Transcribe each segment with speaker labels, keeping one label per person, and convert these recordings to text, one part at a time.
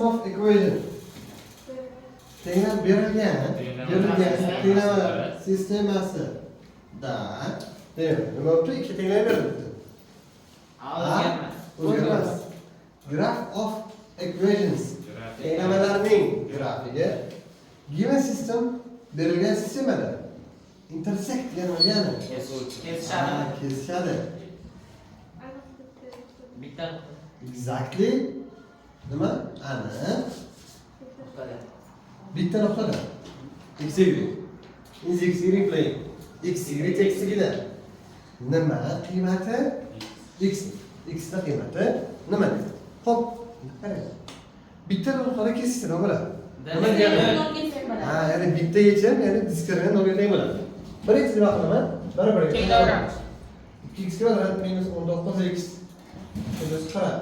Speaker 1: system of equation. Tenglab berilgan tenglama sistemasida nima bo'libdi? Ikki tenglar berilibdi. O'zgarmas. Graph of equations. Tenglamalarning grafigi given system berilgan sistemada intersect degani kesishadi. Exactly nima? Ana bitta nuqtada x y is x y plane x y tekstigida nima qiymati x da qiymati nima deydi? Xo'p, qarang. Bitta nuqtada kesishsa nima bo'ladi? Nima degani? Ya'ni bitta yechim, ya'ni diskriminant nolga teng bo'ladi. Bir x nima qilaman? Barabar tenglayveramiz. 2x kvadrat minus 19x plus qara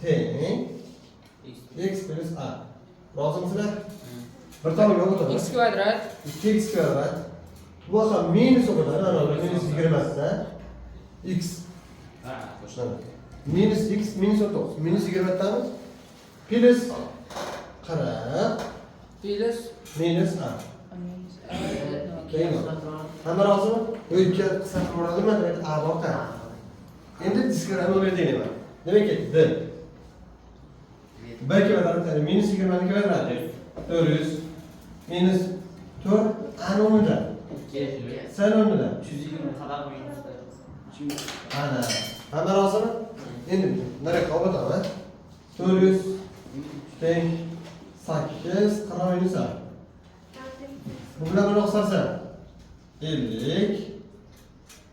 Speaker 1: teng x plus a. Rozimisizlar? Bir tomonga o'tadi.
Speaker 2: X kvadrat
Speaker 1: 2x kvadrat. Bu ham minus o'tadi, mana minus 20 dan x. Qo'shiladi. Minus x minus 19. Minus 20 dan plus qara minus a. Hamma rozimi? O'yinga qisqa bo'ladimi? A borda. Endi diskriminant bo'lmaydi deyman. Demak, d. B kvadrat minus 20 kvadrat 400 minus 4 a o'rnida. Sen o'rnida
Speaker 3: 120 qadar minus.
Speaker 1: Ana. Hamma rozimi? Endi nari qo'yib 400 teng 8 qara minus a. Bu bilan buni hisoblasan 50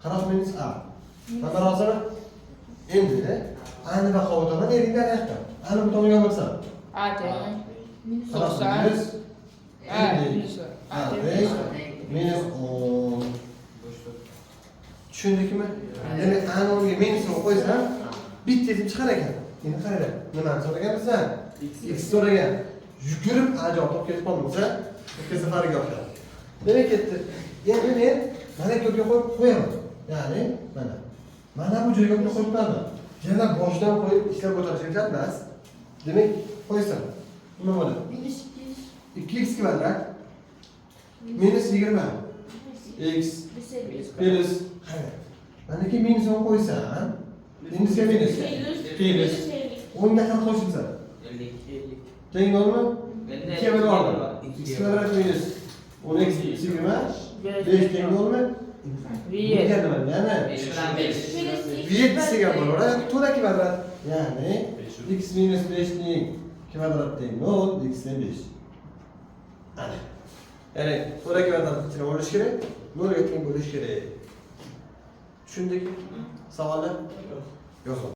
Speaker 1: 40 minus a. Hamma rozimi? Endi ani va qo'yib eringdan yoqdan. Ani bu tomonga bo'lsa.
Speaker 2: A teng
Speaker 1: minus 10. Tushundikmi? Demak, ani o'rniga minusni qo'ysam, bitta deb chiqar ekan. Endi qaranglar, nimani so'raganmisan? X so'ragan. Yugurib ajob topib ketib qolmasa, ikki safariga o'xshaydi. Demak, ketdi. Endi men mana ko'pga qo'yaman. Ya'ni mana bu joyga qo'yibman. Yana boshdan qo'yib ishlab o'tirishim shart emas. Demak, qo'ysam. Nima bo'ladi?
Speaker 4: Minus
Speaker 1: 2x kvadrat minus 20 x plus maniki minusni qo'ysam, minusga minus plus 10 ga 40 qo'shilsa
Speaker 3: 50
Speaker 1: teng bo'lmi? 2 ga bo'ladi. X kvadrat minus 10x 20 5 teng bo'lmi?
Speaker 2: V7
Speaker 1: nima? Yana
Speaker 3: 5 bilan 5.
Speaker 1: V7 ga bo'laveradi. To'la kvadrat. Ya'ni x minus 5 ning kvadrat teng 0, x teng 5. Ana. Ya'ni to'la kvadrat ichida bo'lish kerak, 0 ga teng bo'lish kerak. Tushundikmi? Savollar? Yo'q.